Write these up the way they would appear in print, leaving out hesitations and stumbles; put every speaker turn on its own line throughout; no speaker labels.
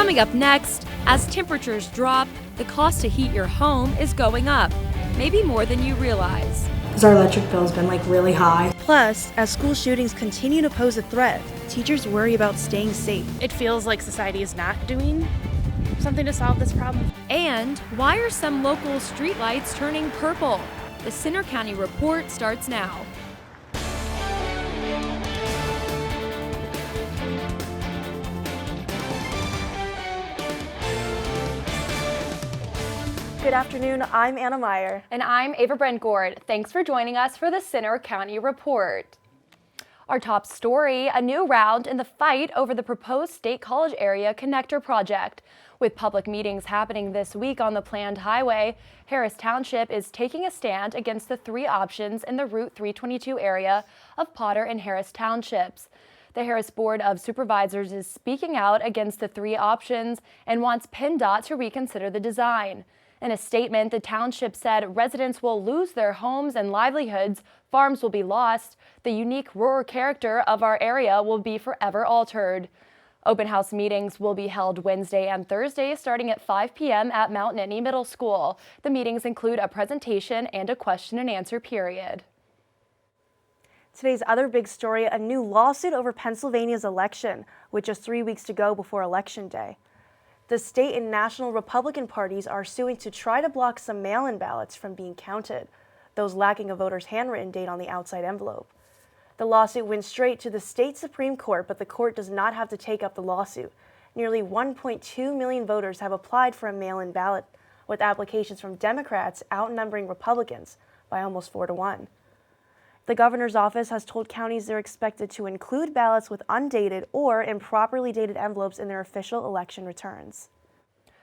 Coming up next, as temperatures drop, the cost to heat your home is going up, maybe more than you realize.
Because our electric bill's been really high.
Plus, as school shootings continue to pose a threat, teachers worry about staying safe.
It feels like society is not doing something to solve this problem.
And why are some local streetlights turning purple? The Center County Report starts now.
Good afternoon, I'm Anna Meyer.
And I'm Ava Brent-Gord. Thanks for joining us for the Center County Report. Our top story, a new round in the fight over the proposed State College Area Connector project. With public meetings happening this week on the planned highway, Harris Township is taking a stand against the three options in the Route 322 area of Potter and Harris Townships. The Harris Board of Supervisors is speaking out against the three options and wants PennDOT to reconsider the design. In a statement, the township said residents will lose their homes and livelihoods, farms will be lost, the unique rural character of our area will be forever altered. Open house meetings will be held Wednesday and Thursday starting at 5 p.m. at Mount Nittany Middle School. The meetings include a presentation and a question and answer period.
Today's other big story, a new lawsuit over Pennsylvania's election, with just 3 weeks to go before Election Day. The state and national Republican parties are suing to try to block some mail-in ballots from being counted, those lacking a voter's handwritten date on the outside envelope. The lawsuit went straight to the state Supreme Court, but the court does not have to take up the lawsuit. Nearly 1.2 million voters have applied for a mail-in ballot, with applications from Democrats outnumbering Republicans by almost 4-1. The governor's office has told counties they're expected to include ballots with undated or improperly dated envelopes in their official election returns.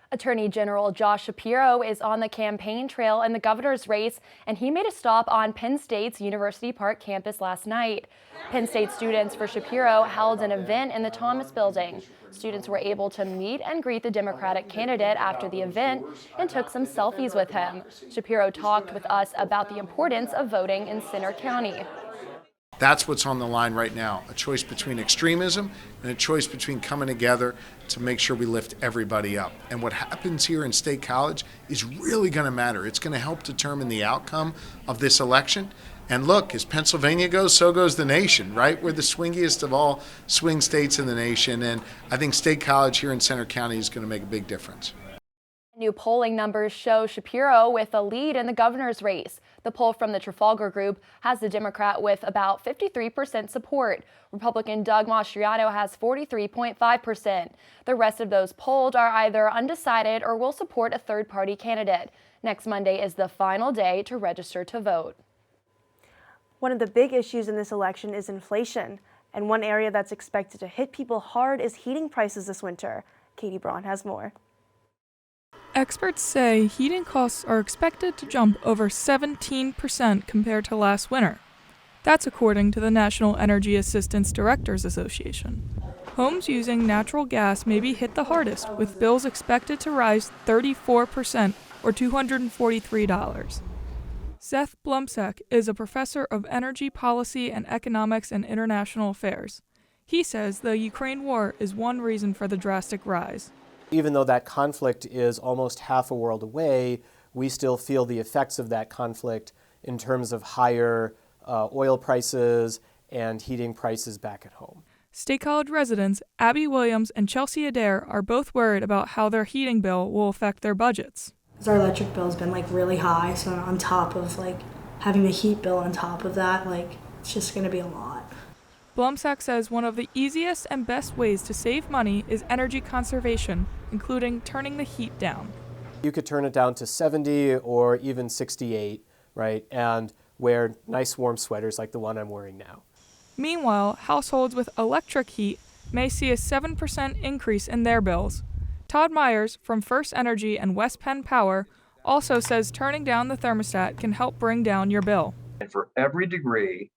Attorney General Josh Shapiro is on the campaign trail in the governor's race, and he made a stop on Penn State's University Park campus last night. Penn State students for Shapiro held an event in the Thomas Building. Students were able to meet and greet the Democratic candidate after the event and took some selfies with him. Shapiro talked with us about the importance of voting in Center County.
That's what's on the line right now, a choice between extremism and a choice between coming together to make sure we lift everybody up. And what happens here in State College is really going to matter. It's going to help determine the outcome of this election. And look, as Pennsylvania goes, so goes the nation, right? We're the swingiest of all swing states in the nation, and I think State College here in Center County is going to make a big difference.
New polling numbers show Shapiro with a lead in the governor's race. The poll from the Trafalgar Group has the Democrat with about 53% support. Republican Doug Mastriano has 43.5%. The rest of those polled are either undecided or will support a third-party candidate. Next Monday is the final day to register to vote.
One of the big issues in this election is inflation, and one area that's expected to hit people hard is heating prices this winter. Katie Braun has more.
Experts say heating costs are expected to jump over 17% compared to last winter. That's according to the National Energy Assistance Directors Association. Homes using natural gas may be hit the hardest, with bills expected to rise 34% or $243. Seth Blumsack is a professor of energy policy and economics and international affairs. He says the Ukraine war is one reason for the drastic rise.
Even though that conflict is almost half a world away, we still feel the effects of that conflict in terms of higher oil prices and heating prices back at home.
State College residents Abby Williams and Chelsea Adair are both worried about how their heating bill will affect their budgets.
Because our electric bill's been really high, so on top of having the heat bill on top of that, it's just going to be a lot.
Blumsack says one of the easiest and best ways to save money is energy conservation, including turning the heat down.
You could turn it down to 70 or even 68, right, and wear nice warm sweaters like the one I'm wearing now.
Meanwhile, households with electric heat may see a 7% increase in their bills. Todd Myers from First Energy and West Penn Power also says turning down the thermostat can help bring down your bill.
And for every degree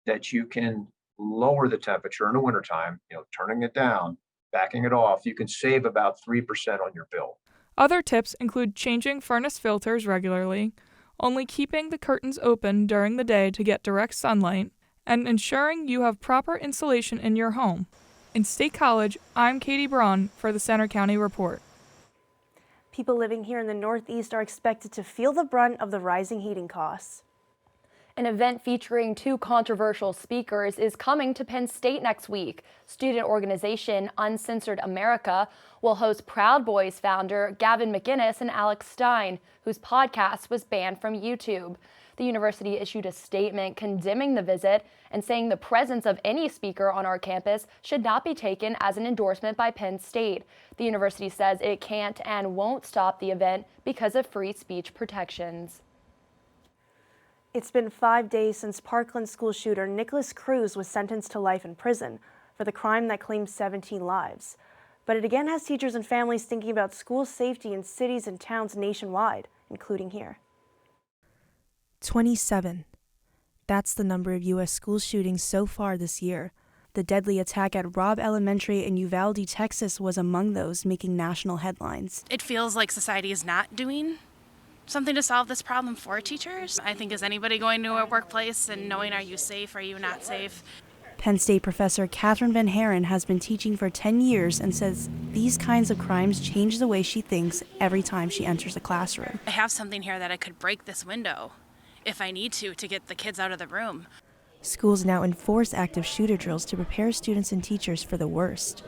that you can lower the temperature in the wintertime, turning it down, backing it off, you can save about 3% on your bill.
Other tips include changing furnace filters regularly, only keeping the curtains open during the day to get direct sunlight, and ensuring you have proper insulation in your home. In State College, I'm Katie Braun for the Center County Report.
People living here in the Northeast are expected to feel the brunt of the rising heating costs.
An event featuring 2 controversial speakers is coming to Penn State next week. Student organization Uncensored America will host Proud Boys founder Gavin McInnes and Alex Stein, whose podcast was banned from YouTube. The university issued a statement condemning the visit and saying the presence of any speaker on our campus should not be taken as an endorsement by Penn State. The university says it can't and won't stop the event because of free speech protections.
It's been 5 days since Parkland school shooter Nicholas Cruz was sentenced to life in prison for the crime that claimed 17 lives. But it again has teachers and families thinking about school safety in cities and towns nationwide, including here.
27. That's the number of U.S. school shootings so far this year. The deadly attack at Robb Elementary in Uvalde, Texas was among those making national headlines.
It feels like society is not doing something to solve this problem for teachers. I think, is anybody going to a workplace and knowing, are you safe, are you not safe?
Penn State professor Catherine Van Haren has been teaching for 10 years and says these kinds of crimes change the way she thinks every time she enters a classroom.
I have something here that I could break this window if I need to get the kids out of the room.
Schools now enforce active shooter drills to prepare students and teachers for the worst.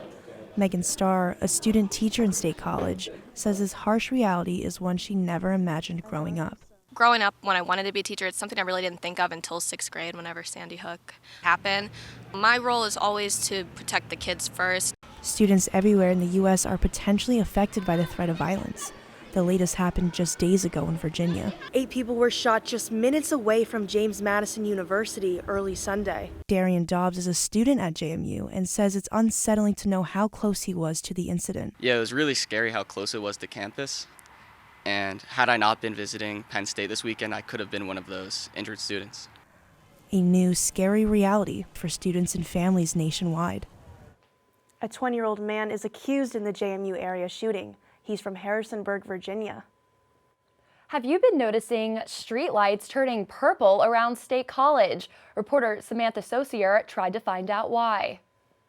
Megan Starr, a student teacher in State College, says this harsh reality is one she never imagined growing up.
Growing up, when I wanted to be a teacher, it's something I really didn't think of until 6th grade, whenever Sandy Hook happened. My role is always to protect the kids first.
Students everywhere in the U.S. are potentially affected by the threat of violence. The latest happened just days ago in Virginia.
8 people were shot just minutes away from James Madison University early Sunday.
Darian Dobbs is a student at JMU and says it's unsettling to know how close he was to the incident.
Yeah, it was really scary how close it was to campus. And had I not been visiting Penn State this weekend, I could have been one of those injured students.
A new, scary reality for students and families nationwide.
A 20-year-old man is accused in the JMU area shooting. He's from Harrisonburg, Virginia.
Have you been noticing street lights turning purple around State College? Reporter Samantha Saucier tried to find out why.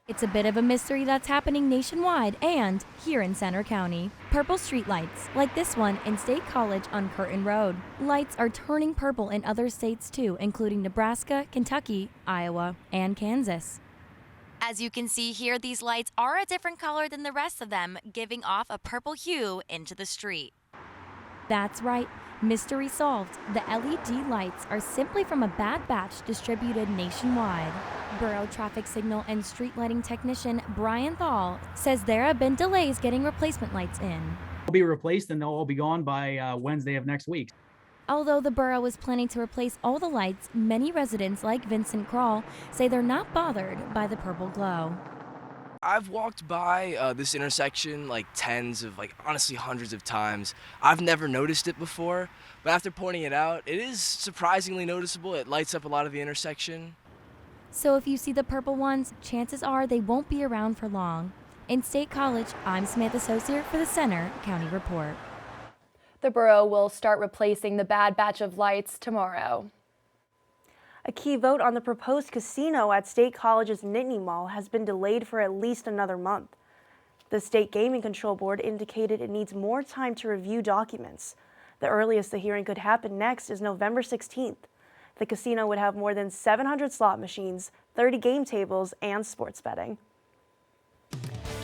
It's a bit of a mystery that's happening nationwide and here in Center County. Purple streetlights, like this one in State College on Curtin Road. Lights are turning purple in other states too, including Nebraska, Kentucky, Iowa, and Kansas.
As you can see here, these lights are a different color than the rest of them, giving off a purple hue into the street.
That's right. Mystery solved. The LED lights are simply from a bad batch distributed nationwide. Borough traffic signal and street lighting technician Brian Thal says there have been delays getting replacement lights in.
They'll be replaced and they'll all be gone by Wednesday of next week.
Although the borough is planning to replace all the lights, many residents like Vincent Krall say they're not bothered by the purple glow.
I've walked by this intersection like tens of, honestly hundreds of times. I've never noticed it before, but after pointing it out, it is surprisingly noticeable. It lights up a lot of the intersection.
So if you see the purple ones, chances are they won't be around for long. In State College, I'm Samantha Saucier for the Center County Report.
The borough will start replacing the bad batch of lights tomorrow.
A key vote on the proposed casino at State College's Nittany Mall has been delayed for at least another month. The State Gaming Control Board indicated it needs more time to review documents. The earliest the hearing could happen next is November 16th. The casino would have more than 700 slot machines, 30 game tables, and sports betting.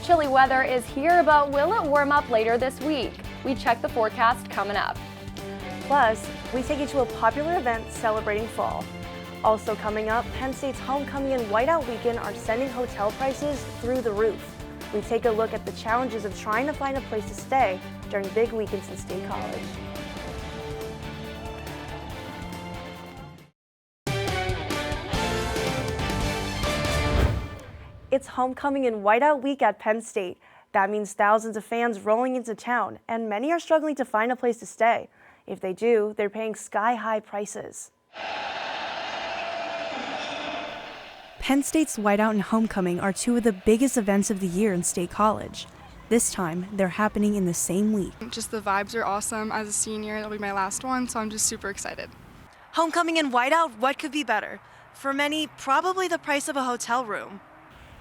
Chilly weather is here, but will it warm up later this week? We check the forecast coming up.
Plus, we take you to a popular event celebrating fall. Also coming up, Penn State's homecoming and whiteout weekend are sending hotel prices through the roof. We take a look at the challenges of trying to find a place to stay during big weekends in State College. It's homecoming and whiteout week at Penn State. That means thousands of fans rolling into town, and many are struggling to find a place to stay. If they do, they're paying sky-high prices.
Penn State's whiteout and homecoming are two of the biggest events of the year in State College. This time, they're happening in the same week.
Just the vibes are awesome. As a senior, it'll be my last one, so I'm just super excited.
Homecoming and whiteout, what could be better? For many, probably the price of a hotel room.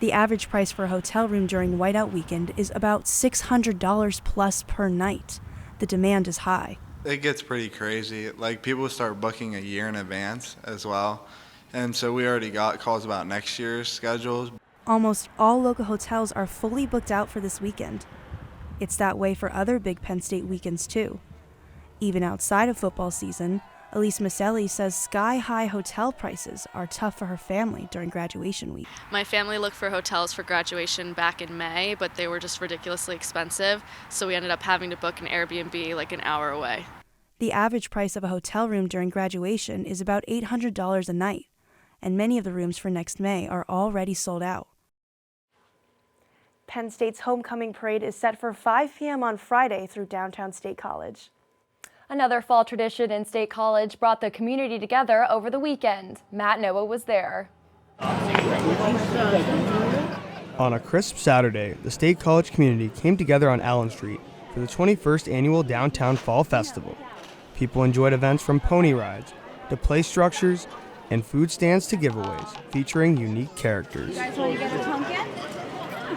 The average price for a hotel room during whiteout weekend is about $600 plus per night. The demand is high.
It gets pretty crazy. Like, people start booking a year in advance as well. And so we already got calls about next year's schedules.
Almost all local hotels are fully booked out for this weekend. It's that way for other big Penn State weekends too. Even outside of football season, Elise Maselli says sky-high hotel prices are tough for her family during graduation week.
My family looked for hotels for graduation back in May, but they were just ridiculously expensive, so we ended up having to book an Airbnb like an hour away.
The average price of a hotel room during graduation is about $800 a night, and many of the rooms for next May are already sold out.
Penn State's homecoming parade is set for 5 p.m. on Friday through downtown State College.
Another fall tradition in State College brought the community together over the weekend. Matt Noah was there.
On a crisp Saturday, the State College community came together on Allen Street for the 21st annual Downtown Fall Festival. People enjoyed events from pony rides to play structures and food stands to giveaways featuring unique characters.
You guys want to get a pumpkin?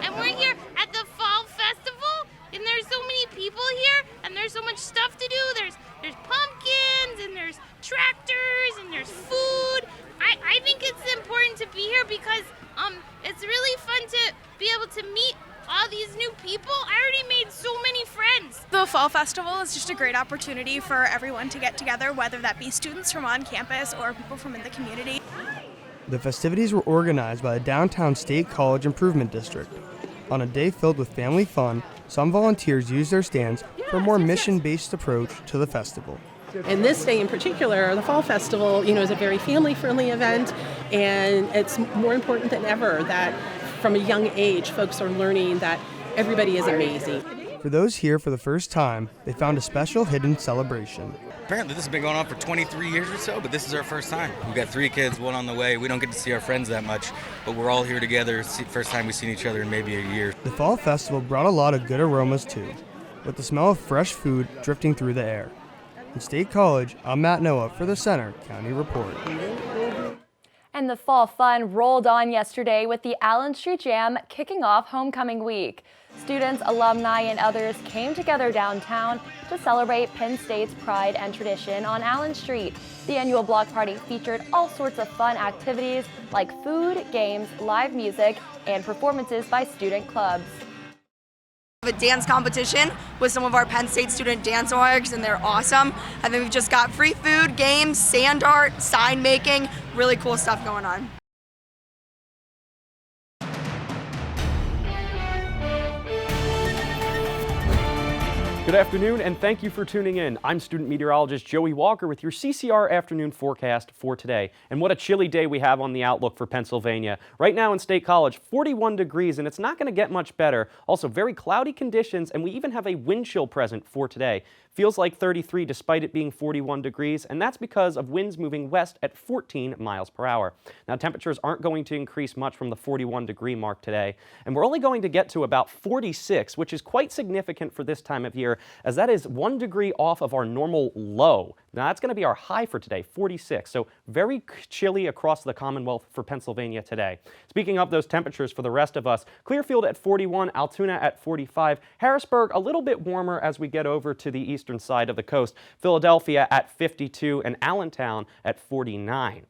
And we're here at the Fall Festival, and there's so many people here, and there's so much stuff to do. There's pumpkins, and there's tractors, and there's food. I think it's important to be here because it's really fun to be able to meet all these new people. I already made so many friends.
The Fall Festival is just a great opportunity for everyone to get together, whether that be students from on campus or people from in the community.
The festivities were organized by the Downtown State College Improvement District. On a day filled with family fun, some volunteers used their stands for a more mission-based approach to the festival.
And this day in particular, the Fall Festival, is a very family-friendly event, and it's more important than ever that from a young age, folks are learning that everybody is amazing.
For those here for the first time, they found a special hidden celebration.
Apparently this has been going on for 23 years or so, but this is our first time. We've got 3 kids, 1 on the way. We don't get to see our friends that much, but we're all here together. It's the first time we've seen each other in maybe a year.
The Fall Festival brought a lot of good aromas too, with the smell of fresh food drifting through the air. In State College, I'm Matt Noah for the Center County Report.
And the fall fun rolled on yesterday with the Allen Street Jam kicking off homecoming week. Students, alumni, and others came together downtown to celebrate Penn State's pride and tradition on Allen Street. The annual block party featured all sorts of fun activities like food, games, live music, and performances by student clubs.
A dance competition with some of our Penn State student dance orgs, and they're awesome. And then we've just got free food, games, sand art, sign making, really cool stuff going on.
Good afternoon, and thank you for tuning in. I'm student meteorologist Joey Walker with your CCR afternoon forecast for today. And what a chilly day we have on the outlook for Pennsylvania. Right now in State College, 41 degrees, and it's not going to get much better. Also, very cloudy conditions, and we even have a wind chill present for today. Feels like 33 despite it being 41 degrees, and that's because of winds moving west at 14 miles per hour. Now, temperatures aren't going to increase much from the 41 degree mark today, and we're only going to get to about 46, which is quite significant for this time of year, as that is 1 degree off of our normal low. Now, that's going to be our high for today, 46, so very chilly across the Commonwealth for Pennsylvania today. Speaking of those temperatures for the rest of us, Clearfield at 41, Altoona at 45, Harrisburg a little bit warmer as we get over to the eastern side of the coast, Philadelphia at 52, and Allentown at 49.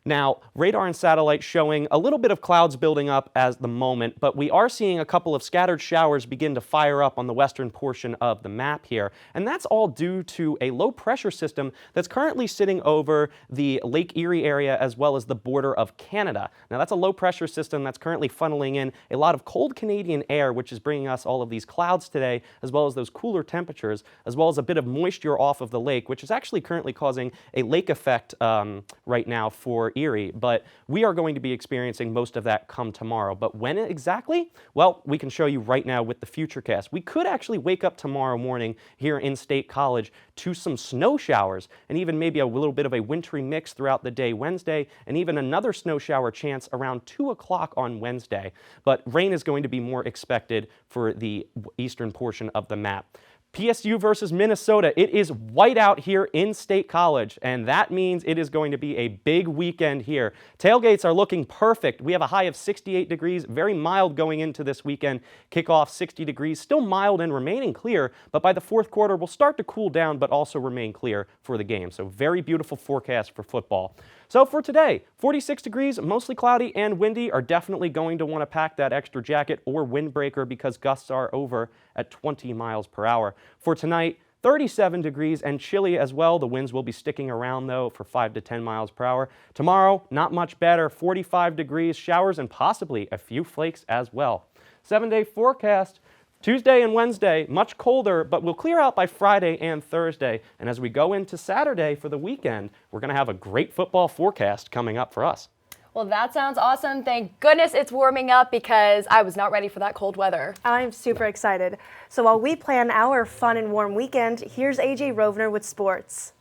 Now, radar and satellite showing a little bit of clouds building up as the moment, but we are seeing a couple of scattered showers begin to fire up on the western portion of the map here. And that's all due to a low pressure system that's currently sitting over the Lake Erie area as well as the border of Canada. Now, that's a low pressure system that's currently funneling in a lot of cold Canadian air, which is bringing us all of these clouds today, as well as those cooler temperatures, as well as a bit of moisture off of the lake, which is actually currently causing a lake effect right now for Erie, but we are going to be experiencing most of that come tomorrow. But when exactly? Well, we can show you right now with the Futurecast. We could actually wake up tomorrow morning here in State College to some snow showers and even maybe a little bit of a wintry mix throughout the day Wednesday, and even another snow shower chance around 2 o'clock on Wednesday. But rain is going to be more expected for the eastern portion of the map. PSU versus Minnesota. It is whiteout here in State College, and that means it is going to be a big weekend here. Tailgates are looking perfect. We have a high of 68 degrees, very mild going into this weekend. Kickoff 60 degrees, still mild and remaining clear, but by the fourth quarter we'll start to cool down but also remain clear for the game. So very beautiful forecast for football. So for today, 46 degrees, mostly cloudy and windy. Are definitely going to want to pack that extra jacket or windbreaker because gusts are over at 20 miles per hour. For tonight, 37 degrees and chilly as well. The winds will be sticking around though for 5 to 10 miles per hour. Tomorrow, not much better, 45 degrees, showers and possibly a few flakes as well. 7-day forecast. Tuesday and Wednesday, much colder, but we'll clear out by Friday and Thursday. And as we go into Saturday for the weekend, we're going to have a great football forecast coming up for us.
Well, that sounds awesome. Thank goodness it's warming up because I was not ready for that cold weather.
I'm super excited. So while we plan our fun and warm weekend, here's AJ Rovner with sports.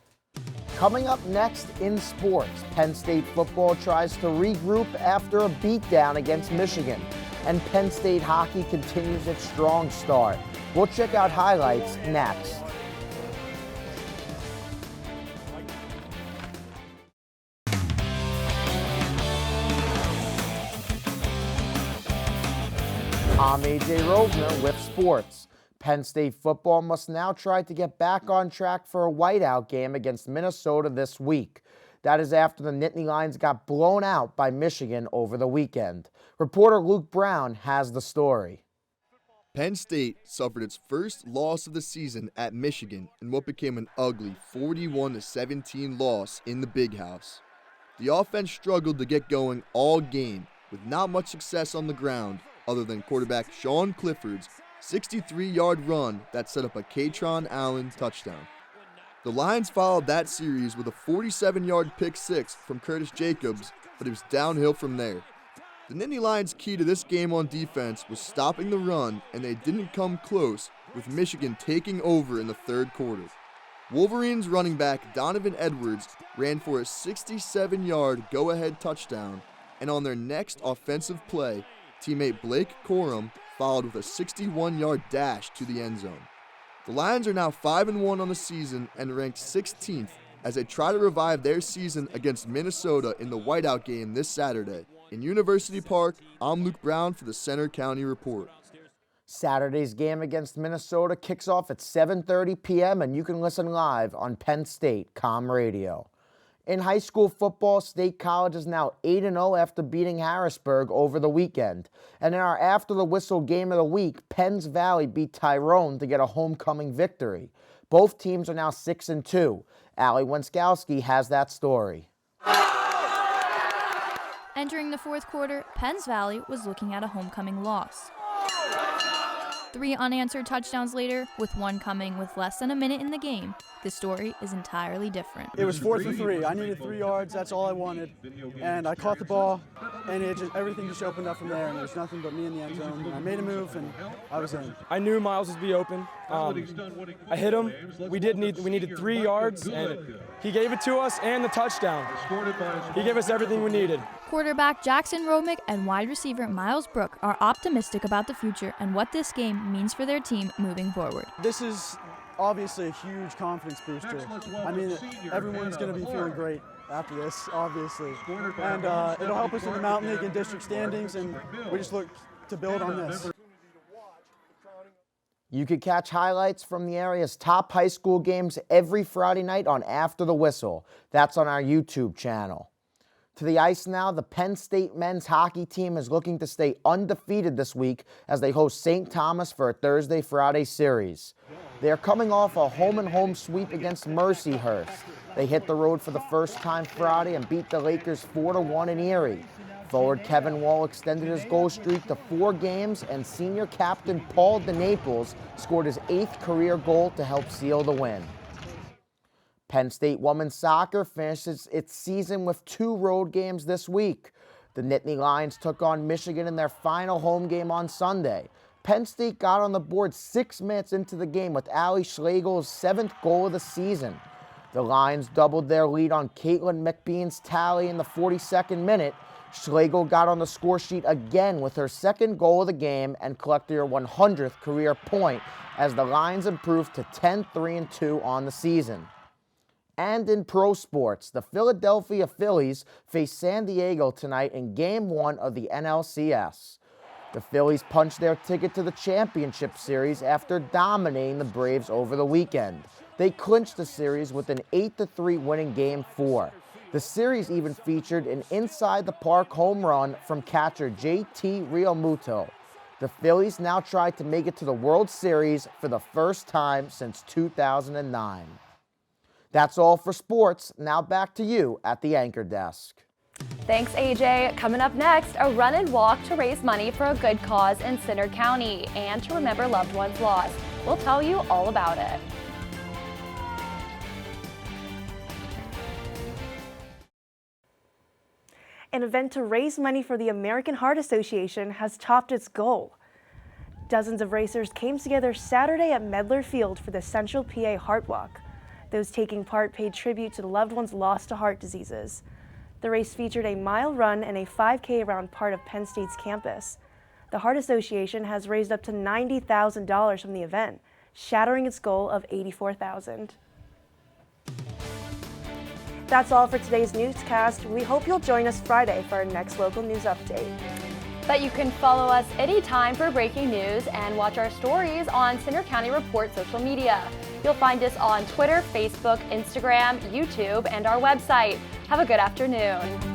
Coming up next in sports, Penn State football tries to regroup after a beatdown against Michigan. And Penn State hockey continues its strong start. We'll check out highlights next. I'm AJ Rovner with sports. Penn State football must now try to get back on track for a whiteout game against Minnesota this week. That is after the Nittany Lions got blown out by Michigan over the weekend. Reporter Luke Brown has the story.
Penn State suffered its first loss of the season at Michigan in what became an ugly 41-17 loss in the Big House. The offense struggled to get going all game with not much success on the ground other than quarterback Sean Clifford's 63-yard run that set up a Katron Allen touchdown. The Lions followed that series with a 47-yard pick six from Curtis Jacobs, but it was downhill from there. The Nittany Lions' key to this game on defense was stopping the run, and they didn't come close, with Michigan taking over in the third quarter. Wolverines running back Donovan Edwards ran for a 67-yard go-ahead touchdown, and on their next offensive play, teammate Blake Corum followed with a 61-yard dash to the end zone. The Lions are now 5-1 on the season and ranked 16th as they try to revive their season against Minnesota in the whiteout game this Saturday. In University Park, I'm Luke Brown for the Center County Report.
Saturday's game against Minnesota kicks off at 7:30 p.m. and you can listen live on Penn State Com Radio. In high school football, State College is now 8-0 after beating Harrisburg over the weekend. And in our after-the-whistle game of the week, Penn's Valley beat Tyrone to get a homecoming victory. Both teams are now 6-2. Allie Wenskowski has that story.
Entering the fourth quarter, Penn's Valley was looking at a homecoming loss. 3 unanswered touchdowns later, with one coming with less than a minute in the game, the story is entirely different.
It was 4th and 3. I needed 3 yards. That's all I wanted. And I caught the ball, and everything just opened up from there, and there was nothing but me in the end zone. And I made a move, and I was in.
I knew Miles would be open. I hit him. We needed 3 yards, and he gave it to us and the touchdown. He gave us everything we needed.
Quarterback Jackson Romick and wide receiver Miles Brook are optimistic about the future and what this game means for their team moving forward.
This is obviously a huge confidence booster. I mean, everyone's going to be feeling great after this, obviously. And it'll help us in the Mountain League and district standings, and we just look to build on this.
You can catch highlights from the area's top high school games every Friday night on After the Whistle. That's on our YouTube channel. To the ice now, the Penn State men's hockey team is looking to stay undefeated this week as they host St. Thomas for a Thursday-Friday series. They're coming off a home-and-home sweep against Mercyhurst. They hit the road for the first time Friday and beat the Lakers 4-1 in Erie. Forward Kevin Wall extended his goal streak to 4 games, and senior captain Paul DeNaples scored his 8th career goal to help seal the win. Penn State women's soccer finishes its season with 2 road games this week. The Nittany Lions took on Michigan in their final home game on Sunday. Penn State got on the board 6 minutes into the game with Allie Schlegel's 7th goal of the season. The Lions doubled their lead on Caitlin McBean's tally in the 42nd minute. Schlegel got on the score sheet again with her second goal of the game and collected her 100th career point as the Lions improved to 10-3-2 on the season. And in pro sports, the Philadelphia Phillies face San Diego tonight in Game 1 of the NLCS. The Phillies punched their ticket to the championship series after dominating the Braves over the weekend. They clinched the series with an 8-3 win in Game 4. The series even featured an inside-the-park home run from catcher JT Realmuto. The Phillies now try to make it to the World Series for the first time since 2009. That's all for sports. Now back to you at the anchor desk.
Thanks, AJ. Coming up next, a run and walk to raise money for a good cause in Center County and to remember loved ones lost. We'll tell you all about it.
An event to raise money for the American Heart Association has topped its goal. Dozens of racers came together Saturday at Medler Field for the Central PA Heart Walk. Those taking part paid tribute to the loved ones lost to heart diseases. The race featured a mile run and a 5K around part of Penn State's campus. The Heart Association has raised up to $90,000 from the event, shattering its goal of $84,000. That's all for today's newscast. We hope you'll join us Friday for our next local news update.
But you can follow us anytime for breaking news and watch our stories on Center County Report social media. You'll find us on Twitter, Facebook, Instagram, YouTube, and our website. Have a good afternoon.